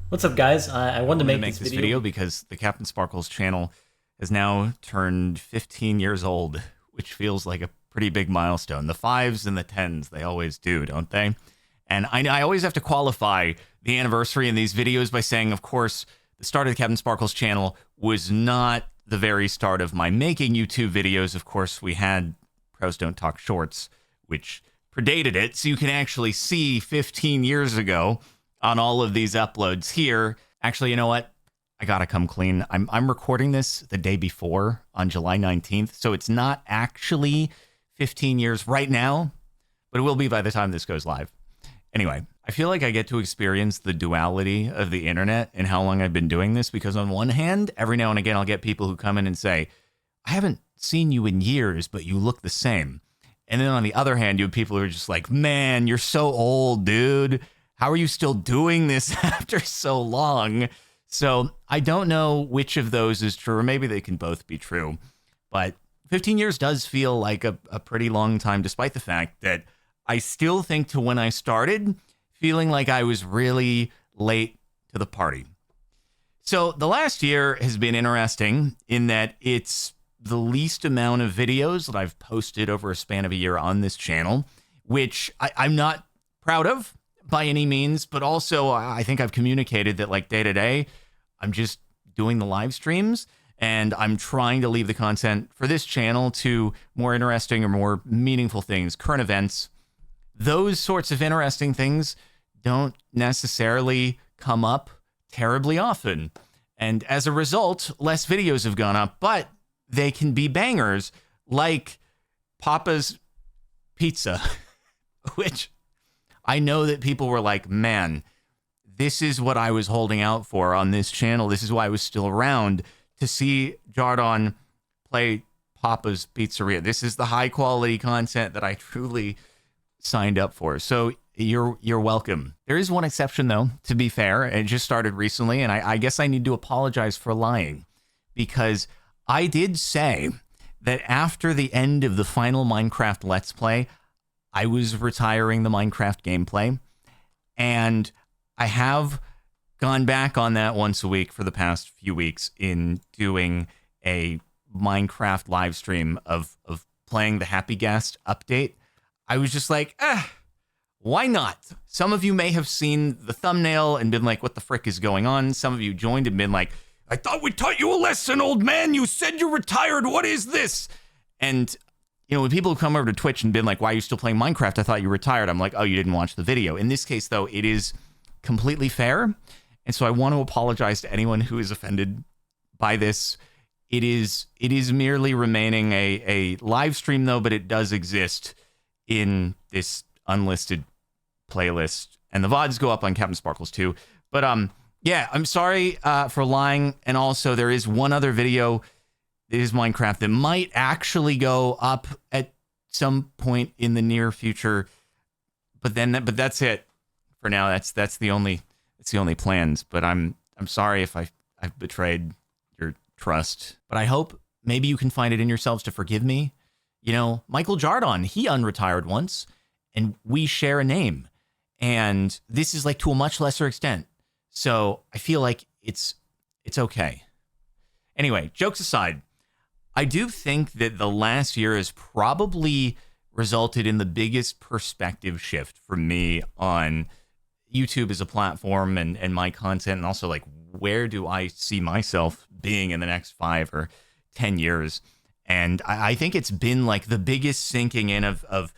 What's up, guys? I wanted to wanted to make make this this video. video because the CaptainSparklez channel has now turned 15 years old, which feels like a pretty big milestone. The fives and the tens, they always do, don't they? And I always have to qualify the anniversary in these videos by saying, of course, the start of the CaptainSparklez channel was not the very start of my making YouTube videos. Of course, we had Pros Don't Talk Shorts, which predated it, so you can actually see 15 years ago on all of these uploads here. Actually, you know what? I gotta come clean. I'm recording this the day before on July 19th, so it's not actually 15 years right now, but it will be by the time this goes live. Anyway, I feel like I get to experience the duality of the internet and how long I've been doing this, because on one hand, every now and again, I'll get people who come in and say, I haven't seen you in years, but you look the same. And then on the other hand, you have people who are just like, man, you're so old, dude. How are you still doing this after so long? So I don't know which of those is true, or maybe they can both be true. But 15 years does feel like a pretty long time, despite the fact that I still think to when I started, feeling like I was really late to the party. So the last year has been interesting in that it's the least amount of videos that I've posted over a span of a year on this channel, which I'm not proud of by any means, but also I think I've communicated that like day to day, I'm just doing the live streams and I'm trying to leave the content for this channel to more interesting or more meaningful things, current events. Those sorts of interesting things don't necessarily come up terribly often. And as a result, less videos have gone up, but they can be bangers like Papa's Pizza, which I know that people were like, man, this is what I was holding out for on this channel. This is why I was still around, to see Jardon play Papa's Pizzeria. This is the high quality content that I truly signed up for. So you're welcome. There is one exception though, to be fair. It just started recently, and I guess I need to apologize for lying, because I did say that after the end of the final Minecraft Let's Play, I was retiring the Minecraft gameplay, and I have gone back on that once a week for the past few weeks in doing a Minecraft live stream of playing the Happy Guest update. I was just like, why not? Some of you may have seen the thumbnail and been like, what the frick is going on? Some of you joined and been like, I thought we taught you a lesson, old man. You said you're retired. What is this? And you know, when people come over to Twitch and been like, why are you still playing Minecraft? I thought you retired. I'm like, oh, you didn't watch the video. In this case, though, it is completely fair. And so I want to apologize to anyone who is offended by this. It is merely remaining a live stream, though, but it does exist in this unlisted playlist. And the VODs go up on CaptainSparklez too. But yeah, I'm sorry for lying. And also, there is one other video, it is Minecraft, that might actually go up at some point in the near future, but that's it for now. That's the only plans. But I'm sorry if I've betrayed your trust. But I hope maybe you can find it in yourselves to forgive me. You know, Michael Jardon, he unretired once, and we share a name, and this is like to a much lesser extent. So I feel like it's okay. Anyway, jokes aside, I do think that the last year has probably resulted in the biggest perspective shift for me on YouTube as a platform and my content, and also like, where do I see myself being in the next 5 or 10 years? And I think it's been like the biggest sinking in of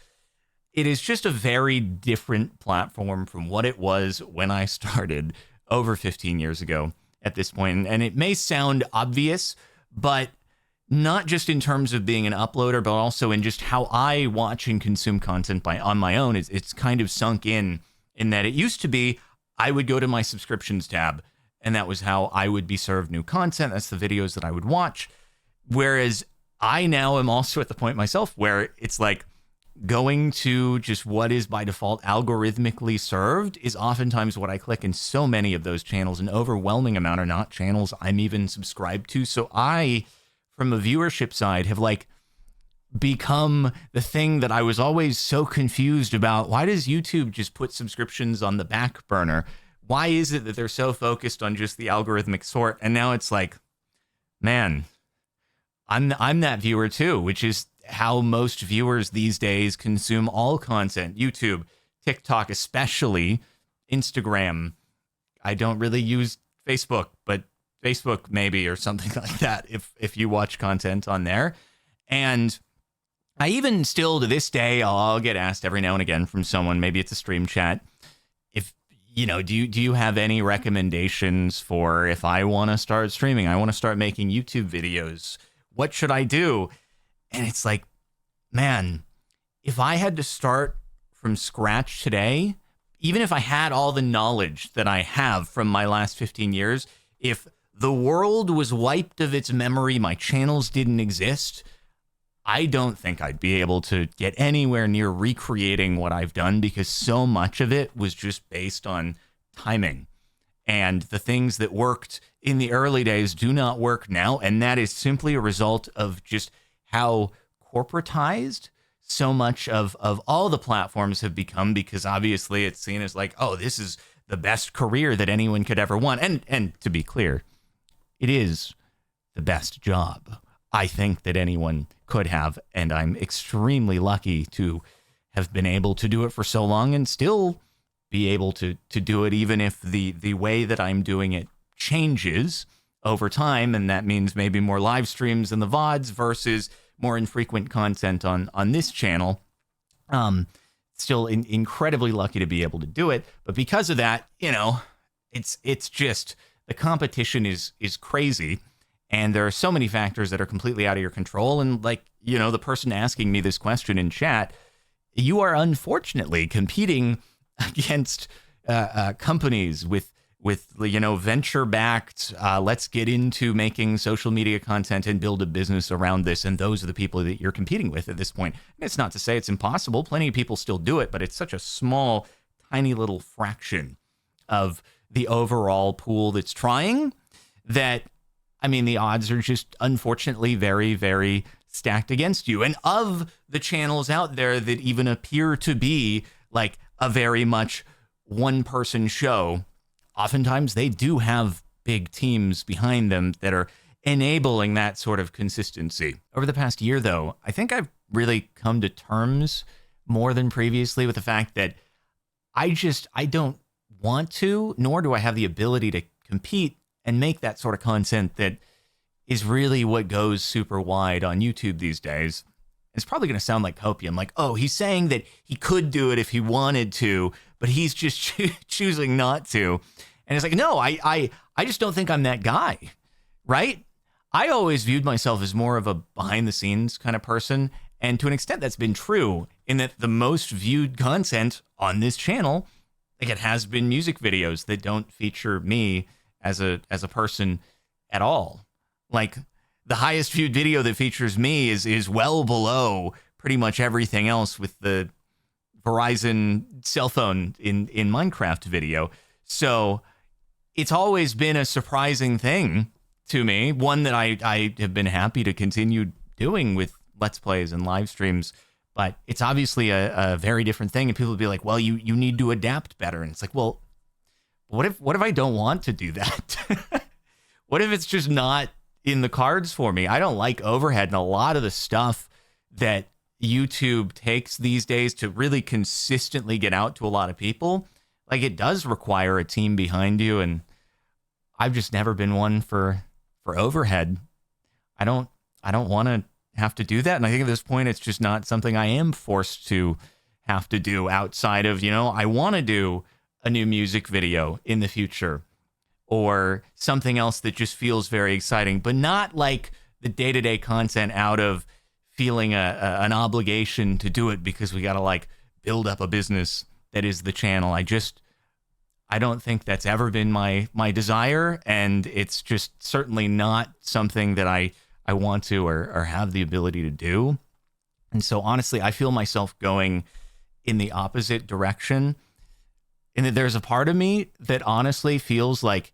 it is just a very different platform from what it was when I started over 15 years ago at this point. And it may sound obvious, but not just in terms of being an uploader, but also in just how I watch and consume content on my own. It's kind of sunk in that it used to be I would go to my subscriptions tab, and that was how I would be served new content. That's the videos that I would watch. Whereas I now am also at the point myself where it's like going to just what is by default algorithmically served is oftentimes what I click, and so many of those channels, an overwhelming amount, are not channels I'm even subscribed to. So I, from a viewership side, have like become the thing that I was always so confused about. Why does YouTube just put subscriptions on the back burner Why is it that they're so focused on just the algorithmic sort? And now it's like, man, I'm that viewer too, which is how most viewers these days consume all content. YouTube, TikTok, especially Instagram. I don't really use Facebook, but Facebook maybe, or something like that, if you watch content on there. And I even still to this day, I'll get asked every now and again from someone, maybe it's a stream chat, if, do you have any recommendations for if I want to start streaming? I want to start making YouTube videos. What should I do? And it's like, man, if I had to start from scratch today, even if I had all the knowledge that I have from my last 15 years, if the world was wiped of its memory, my channels didn't exist, I don't think I'd be able to get anywhere near recreating what I've done, because so much of it was just based on timing. And the things that worked in the early days do not work now. And that is simply a result of just how corporatized so much of all the platforms have become, because obviously it's seen as like, oh, this is the best career that anyone could ever want. And to be clear, it is the best job I think that anyone could have. And I'm extremely lucky to have been able to do it for so long and still be able to do it, even if the way that I'm doing it changes over time. And that means maybe more live streams and the VODs versus more infrequent content on this channel. Still incredibly lucky to be able to do it. But because of that, it's just the competition is crazy. And there are so many factors that are completely out of your control. And like, the person asking me this question in chat, you are unfortunately competing against companies with venture-backed, let's get into making social media content and build a business around this. And those are the people that you're competing with at this point. And it's not to say it's impossible. Plenty of people still do it, but it's such a small, tiny little fraction of the overall pool that's trying that, the odds are just unfortunately very, very stacked against you. And of the channels out there that even appear to be like a very much one-person show, oftentimes they do have big teams behind them that are enabling that sort of consistency. Over the past year, though, I think I've really come to terms more than previously with the fact that I don't want to, nor do I have the ability to compete and make that sort of content that is really what goes super wide on YouTube these days. It's probably going to sound like copium, like, oh, he's saying that he could do it if he wanted to, but he's just choosing not to. And it's like, no, I just don't think I'm that guy, right? I always viewed myself as more of a behind the scenes kind of person. And to an extent, that's been true in that the most viewed content on this channel, like, it has been music videos that don't feature me as a person at all. Like, the highest viewed video that features me is well below pretty much everything else with the Verizon cell phone in Minecraft video. So it's always been a surprising thing to me, one that I have been happy to continue doing with Let's Plays and live streams. But it's obviously a very different thing. And people will be like, well, you need to adapt better. And it's like, well, what if I don't want to do that? What if it's just not in the cards for me? I don't like overhead, and a lot of the stuff that YouTube takes these days to really consistently get out to a lot of people, like, it does require a team behind you, and I've just never been one for overhead. I don't want to have to do that, and I think at this point it's just not something I am forced to have to do outside of, I want to do a new music video in the future or something else that just feels very exciting, but not like the day-to-day content out of feeling an obligation to do it because we got to like build up a business that is the channel. I don't think that's ever been my desire, and it's just certainly not something that I want to or have the ability to do. And so honestly, I feel myself going in the opposite direction, in that there's a part of me that honestly feels like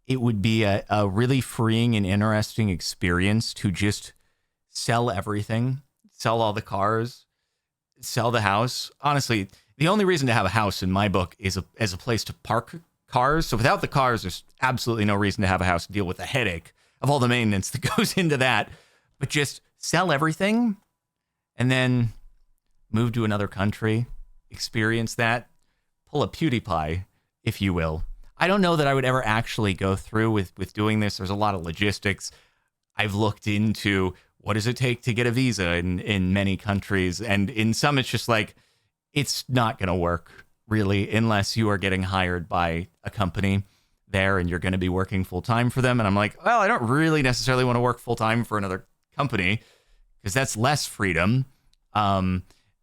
it would be a really freeing and interesting experience to just sell everything, sell all the cars, sell the house. Honestly, the only reason to have a house in my book is as a place to park cars. So without the cars, there's absolutely no reason to have a house to deal with the headache of all the maintenance that goes into that. But just sell everything and then move to another country, experience that, pull a PewDiePie, if you will. I don't know that I would ever actually go through with doing this. There's a lot of logistics. I've looked into what does it take to get a visa in many countries. And in some, it's just like, it's not going to work, really, unless you are getting hired by a company there and you're going to be working full-time for them. And I'm like, well, I don't really necessarily want to work full-time for another company because that's less freedom.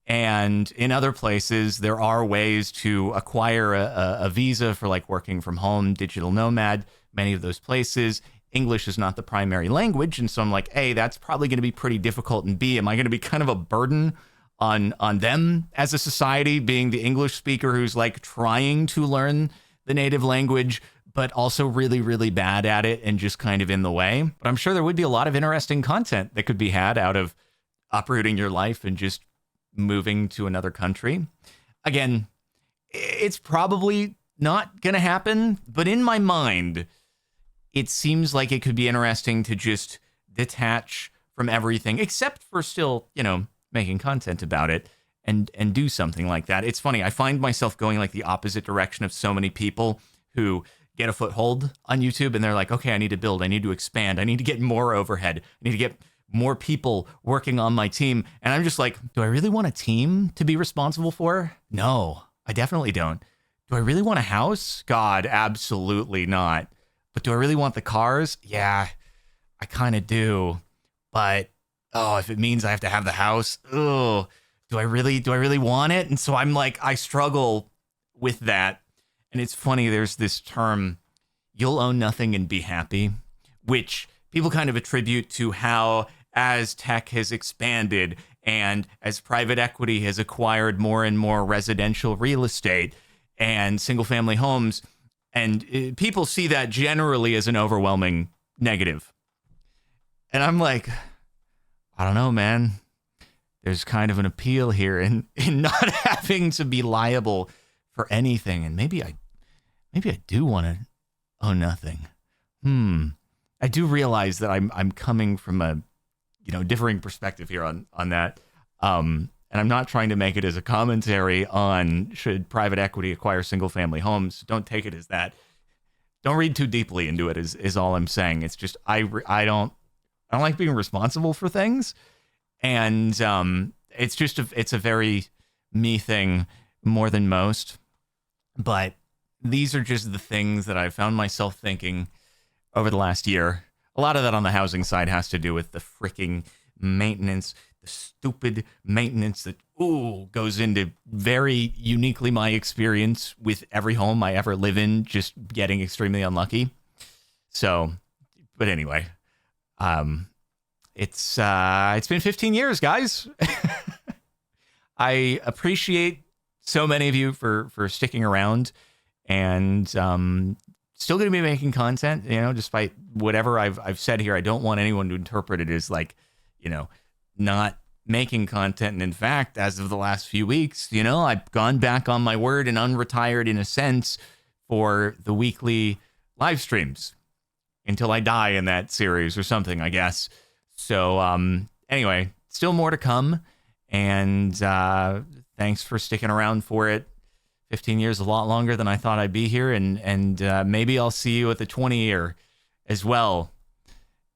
And in other places, there are ways to acquire a visa for like working from home, digital nomad. Many of those places, English is not the primary language. And so I'm like, A, that's probably going to be pretty difficult. And B, am I going to be kind of a burden on them as a society, being the English speaker who's like trying to learn the native language, but also really, really bad at it and just kind of in the way. But I'm sure there would be a lot of interesting content that could be had out of uprooting your life and just moving to another country. Again, it's probably not going to happen, but in my mind, it seems like it could be interesting to just detach from everything, except for still, making content about it and do something like that. It's funny. I find myself going like the opposite direction of so many people who get a foothold on YouTube and they're like, okay, I need to build, I need to expand, I need to get more overhead, I need to get more people working on my team. And I'm just like, do I really want a team to be responsible for? No, I definitely don't. Do I really want a house? God, absolutely not. But do I really want the cars? Yeah, I kind of do. But if it means I have to have the house, do I really want it? And so I'm like, I struggle with that. And it's funny, there's this term, you'll own nothing and be happy, which people kind of attribute to how as tech has expanded and as private equity has acquired more and more residential real estate and single family homes, and people see that generally as an overwhelming negative. And I'm like, I don't know, man. There's kind of an appeal here in not having to be liable for anything. And maybe I do want to own nothing. I do realize that I'm coming from a differing perspective here on that. And I'm not trying to make it as a commentary on should private equity acquire single family homes. Don't take it as that. Don't read too deeply into it is all I'm saying. It's just I don't like being responsible for things. And it's a very me thing more than most. But these are just the things that I found myself thinking over the last year. A lot of that on the housing side has to do with the freaking maintenance, the stupid maintenance that goes into very uniquely my experience with every home I ever live in, just getting extremely unlucky. So, but anyway, it's been 15 years, guys. I appreciate so many of you for sticking around and still going to be making content, despite whatever I've said here. I don't want anyone to interpret it as like, not making content. And in fact, as of the last few weeks, I've gone back on my word and unretired in a sense for the weekly live streams until I die in that series or something, I guess. So anyway, still more to come. And thanks for sticking around for it. 15 years, a lot longer than I thought I'd be here. And maybe I'll see you at the 20-year as well,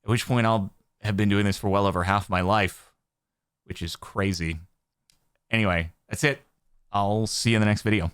at which point I'll have been doing this for well over half my life, which is crazy. Anyway, that's it. I'll see you in the next video.